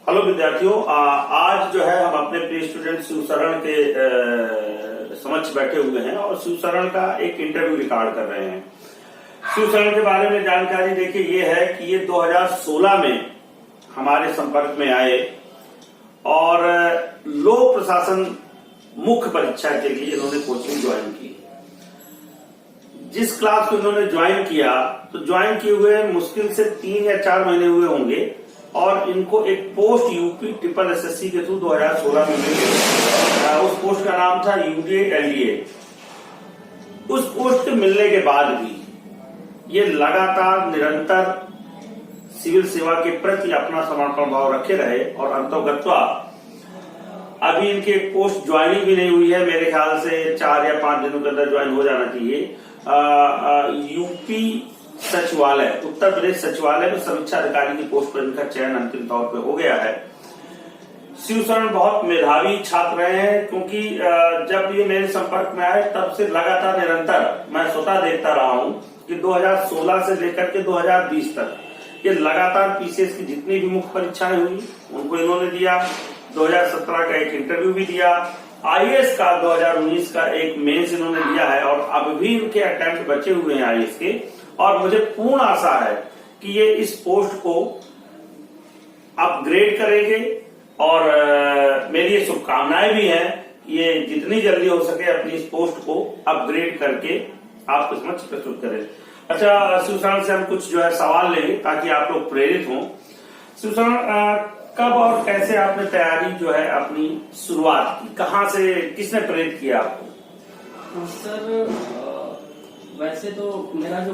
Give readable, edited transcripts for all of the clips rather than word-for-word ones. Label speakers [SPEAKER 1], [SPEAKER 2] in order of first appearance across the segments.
[SPEAKER 1] Hello विद्यार्थियों, आज जो है हम अपने प्रिय स्टूडेंट शिवशरण के समक्ष बैठे हुए हैं और शिवशरण का एक इंटरव्यू रिकॉर्ड कर रहे हैं। शिवशरण के बारे में जानकारी देखिए ये है कि ये 2016 में हमारे संपर्क में आए और लोक प्रशासन मुख्य परीक्षा के लिए इन्होंने कोचिंग ज्वाइन की। जिस क्लास को इन्होंने ज्वाइन किया तो ज्वाइन किए हुए मुश्किल से 3 या 4 महीने हुए होंगे और इनको एक पोस्ट यूपी ट्रिपल एसएससी के थ्रू 2016 में मिली। उस पोस्ट का नाम था यूडीए एलडीए। उस पोस्ट के मिलने के बाद भी ये लगातार निरंतर सिविल सेवा के प्रति अपना समर्पण भाव रखे रहे और अंतोगत्वा अभी इनकी एक पोस्ट ज्वाइनिंग भी नहीं हुई है। मेरे ख्याल से 4 या 5 दिनों के अंदर ज्वाइन हो जाना चाहिए। यूपी सचिवालय, उत्तर प्रदेश सचिवालय में समीक्षा अधिकारी की पोस्ट पर इनका चयन अंतिम तौर पर हो गया है। शिवशरण बहुत मेधावी छात्र रहे हैं क्योंकि जब ये मेरे संपर्क में आए तब से लगातार निरंतर मैं स्वतः देखता रहा हूं कि 2016 से लेकर के 2020 तक ये लगातार पीसीएस की जितनी भी मुख्य परीक्षाएं हुई उनको इन्होंने दिया। 2017 का एक इंटरव्यू भी दिया। आईएएस का 2019 का एक मेंस इन्होंने दिया है और अब भी इनके अटेम्प्ट बचे हुए हैं आईएएस के। और मुझे पूर्ण आशा है कि ये इस पोस्ट को अपग्रेड करेंगे और मेरी ये शुभकामनाएं भी हैं कि ये जितनी जल्दी हो सके अपनी इस पोस्ट को अपग्रेड करके आपको समक्ष प्रस्तुत करें। अच्छा, शिवशरण से हम कुछ जो है सवाल लेंगे ताकि आप लोग प्रेरित हों। शिवशरण, कब और कैसे आपने तैयारी जो है अपनी शुरुआत की, कहाँ से, किसने प्रेरित किया आपको?
[SPEAKER 2] सर, वैसे तो मेरा जो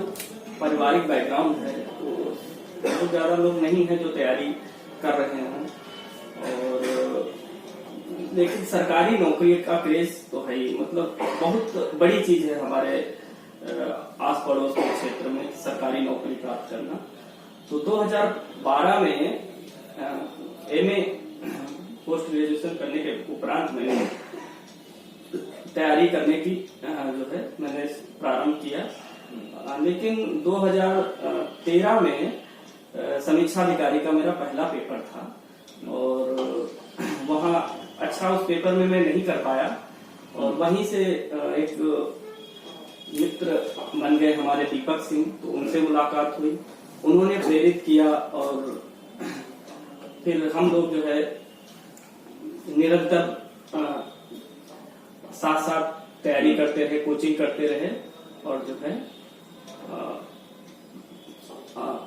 [SPEAKER 2] पारिवारिक बैकग्राउंड है वो बहुत ज्यादा लोग नहीं है जो तैयारी कर रहे हैं और लेकिन सरकारी नौकरी का क्रेज तो है ही, मतलब बहुत बड़ी चीज है हमारे आस पड़ोस के क्षेत्र में सरकारी नौकरी प्राप्त करना। तो 2012 में एमए पोस्ट ग्रेजुएशन करने के उपरांत मैंने तैयारी करने की जो है मैंने प्रारंभ किया। लेकिन 2013 में समीक्षा अधिकारी का मेरा पहला पेपर था और वहाँ अच्छा उस पेपर में मैं नहीं कर पाया और वहीं से एक मित्र बन गए हमारे दीपक सिंह, तो उनसे मुलाकात हुई, उन्होंने प्रेरित किया और फिर हम लोग जो है निरंतर साथ साथ तैयारी करते रहे, कोचिंग करते रहे और जो है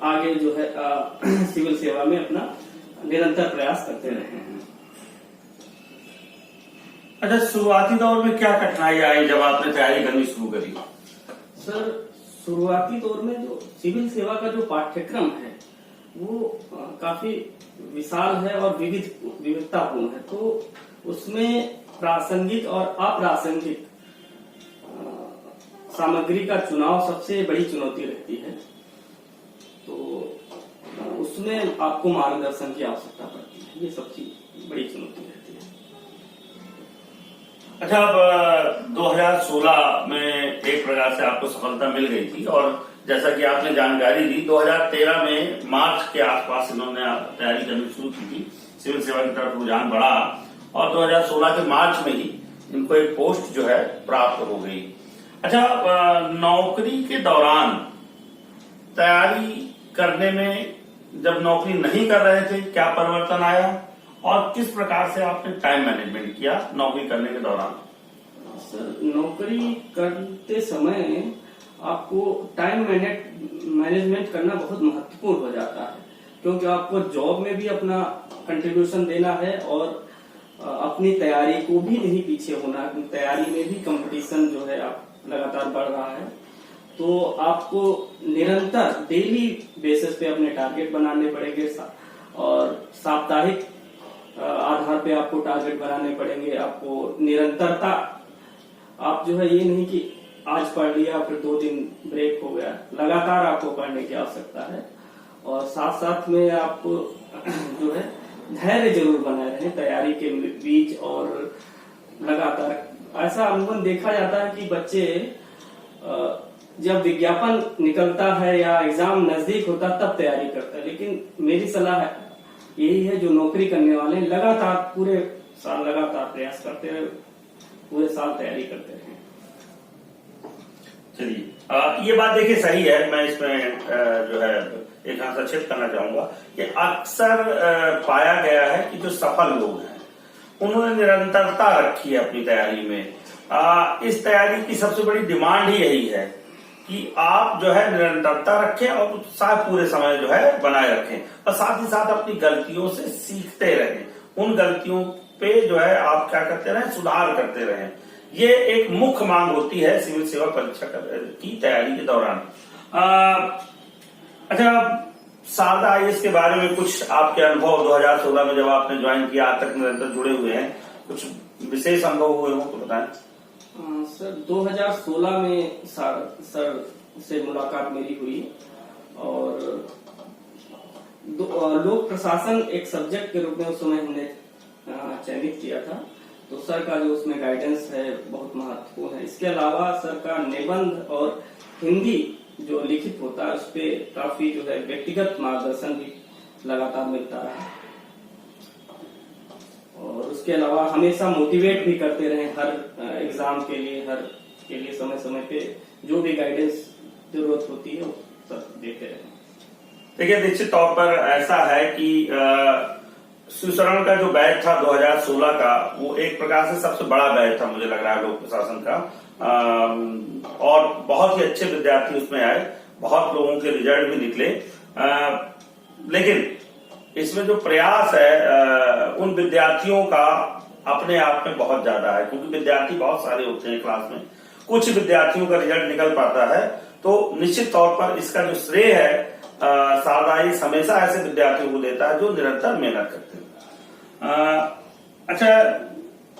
[SPEAKER 2] आगे जो है सिविल सेवा में अपना निरंतर प्रयास करते रहे हैं।
[SPEAKER 1] अच्छा, शुरुआती दौर में क्या कठिनाई आई जब आपने तैयारी करनी शुरू करी?
[SPEAKER 2] सर, शुरुआती दौर में जो सिविल सेवा का जो पाठ्यक्रम है वो काफी विशाल है और विविधतापूर्ण है, तो उसमें प्रासंगिक और अप्रासंगिक सामग्री का चुनाव सबसे बड़ी चुनौती रहती है। तो उसमें आपको मार्गदर्शन की आवश्यकता पड़ती है, ये सबसे बड़ी चुनौती रहती है।
[SPEAKER 1] अच्छा, अब 2016 में एक प्रकार से आपको सफलता मिल गई थी और जैसा कि आपने जानकारी दी 2013 में मार्च के आसपास इन्होंने तैयारी करनी शुरू की थी, सिविल सेवा की तरफ रुझान बढ़ा और 2016 के मार्च में ही इनको एक पोस्ट जो है प्राप्त हो गई। अच्छा, नौकरी के दौरान तैयारी करने में जब नौकरी नहीं कर रहे थे क्या परिवर्तन आया और किस प्रकार से आपने टाइम मैनेजमेंट किया नौकरी करने के दौरान?
[SPEAKER 2] सर, नौकरी करते समय आपको टाइम मैनेजमेंट करना बहुत महत्वपूर्ण हो जाता है क्योंकि आपको जॉब में भी अपना कंट्रीब्यूशन देना है और अपनी तैयारी को भी नहीं पीछे होना। तैयारी में भी कंपटीशन जो है आप लगातार बढ़ रहा है, तो आपको निरंतर डेली बेसिस पे अपने टारगेट बनाने पड़ेंगे और साप्ताहिक आधार पे आपको टारगेट बनाने पड़ेंगे। आपको निरंतरता, आप जो है ये नहीं कि आज पढ़ लिया फिर 2 दिन ब्रेक हो गया, लगातार आपको पढ़ने की आवश्यकता है और साथ साथ में आपको जो है धैर्य जरूर बनाए रहे तैयारी के बीच। और लगातार ऐसा अनुभव देखा जाता है कि बच्चे जब विज्ञापन निकलता है या एग्जाम नजदीक होता तब तैयारी करता है, लेकिन मेरी सलाह यही है जो नौकरी करने वाले हैं, लगातार पूरे साल लगातार प्रयास करते रहे, पूरे साल तैयारी करते रहे।
[SPEAKER 1] चलिए, ये बात देखिए सही है। मैं इसमें जो है एक हस्तक्षेप करना चाहूंगा कि अक्सर पाया गया है कि जो सफल लोग हैं उन्होंने निरंतरता रखी है अपनी तैयारी में। इस तैयारी की सबसे बड़ी डिमांड ही यही है कि आप जो है निरंतरता रखें और उत्साह पूरे समय जो है बनाए रखें, और साथ ही साथ अपनी गलतियों से सीखते रहें। उन गलतियों पे जो है आप क्या करते रहें, सुधार करते रहें। ये एक मुख्य मांग होती है सिविल सेवा परीक्षा की तैयारी के दौरान। अच्छा, शारदा IAS के बारे में कुछ आपके अनुभव 2016 में जब आपने ज्वाइन किया, आज तक निरंतर जुड़े हुए हैं, कुछ विशेष अनुभव हुए हो तो बताएं।
[SPEAKER 2] सर 2016 में सर से मुलाकात मेरी हुई और लोक प्रशासन एक सब्जेक्ट के रूप में उस समय हमने चयनित किया था। तो सर का जो उसमें गाइडेंस है बहुत महत्वपूर्ण है। इसके अलावा सर का निबंध और हिंदी जो लिखित होता है उस पे काफी जो है व्यक्तिगत मार्गदर्शन भी लगातार मिलता है, और उसके अलावा हमेशा मोटिवेट भी करते रहे हर एग्जाम के लिए समय समय पे जो भी गाइडेंस जरूरत होती है वो सब देते रहे।
[SPEAKER 1] देखिए, निश्चित तौर पर ऐसा है कि शिवशरण का जो बैच था 2016 का, वो एक प्रकार से सबसे बड़ा बैच था मुझे लग रहा है लोक प्रशासन का, और बहुत ही अच्छे विद्यार्थी उसमें आए, बहुत लोगों के रिजल्ट भी निकले। लेकिन इसमें जो प्रयास है उन विद्यार्थियों का अपने आप में बहुत ज्यादा है, क्योंकि विद्यार्थी बहुत सारे होते हैं क्लास में, कुछ विद्यार्थियों का रिजल्ट निकल पाता है। तो निश्चित तौर पर इसका जो श्रेय है शारदा IAS हमेशा ऐसे विद्यार्थियों को देता है जो निरंतर मेहनत करते हैं। अच्छा,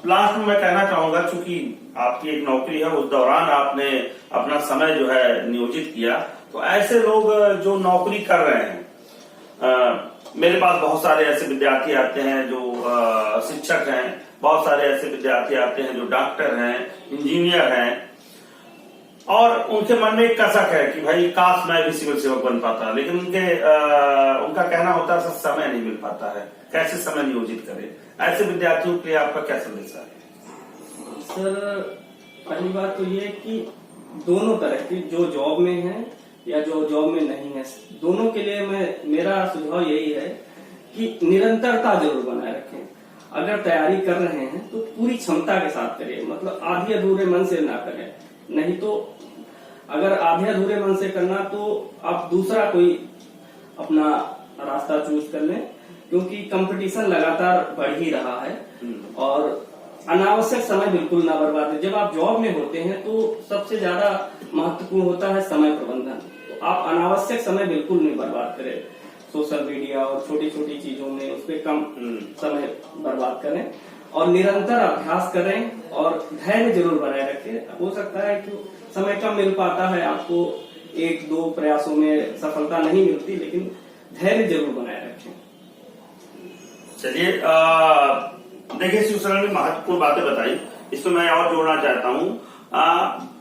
[SPEAKER 1] लास्ट में मैं कहना चाहूंगा, चूंकि आपकी एक नौकरी है, उस दौरान आपने अपना समय जो है नियोजित किया, तो ऐसे लोग जो नौकरी कर रहे हैं, मेरे पास बहुत सारे ऐसे विद्यार्थी आते हैं जो शिक्षक हैं, बहुत सारे ऐसे विद्यार्थी आते हैं जो डॉक्टर हैं, इंजीनियर हैं, और उनके मन में एक कसक है कि भाई काश मैं भी सिविल सेवक बन पाता, लेकिन उनका कहना होता है सर समय नहीं मिल पाता है, कैसे समय नियोजित करें। ऐसे विद्यार्थियों के लिए आपका क्या संदेश है?
[SPEAKER 2] सर पहली बात तो ये कि दोनों तरह की, जो जॉब में है या जो जॉब में नहीं है, दोनों के लिए मेरा सुझाव यही है कि निरंतरता जरूर बनाए रखें। अगर तैयारी कर रहे हैं तो पूरी क्षमता के साथ करिए, मतलब आधे अधूरे मन से ना करें। नहीं तो अगर आधे अधूरे मन से करना तो आप दूसरा कोई अपना रास्ता चूज कर लें, क्योंकि कंपटीशन लगातार बढ़ ही रहा है। और अनावश्यक समय बिल्कुल ना बर्बाद है। जब आप जॉब में होते हैं तो सबसे ज्यादा महत्वपूर्ण होता है समय प्रबंधन। तो आप अनावश्यक समय बिल्कुल नहीं बर्बाद करें, सोशल मीडिया और छोटी छोटी चीजों में उस पर कम समय बर्बाद करें, और निरंतर अभ्यास करें और धैर्य जरूर बनाए रखें। हो सकता है कि समय कम मिल पाता है आपको, 1-2 प्रयासों में सफलता नहीं मिलती, लेकिन धैर्य जरूर बनाए रखें।
[SPEAKER 1] चलिए, देखिए शिवशरण ने महत्वपूर्ण बातें बताई, इसमें मैं और जोड़ना चाहता हूँ।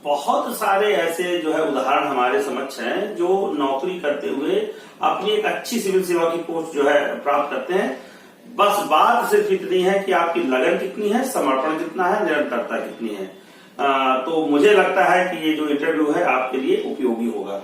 [SPEAKER 1] बहुत सारे ऐसे जो है उदाहरण हमारे समक्ष हैं जो नौकरी करते हुए अपनी एक अच्छी सिविल सेवा की पोस्ट जो है प्राप्त करते हैं। बस बात सिर्फ इतनी है कि आपकी लगन कितनी है, समर्पण कितना है, निरंतरता कितनी है। तो मुझे लगता है कि ये जो इंटरव्यू है आपके लिए उपयोगी होगा।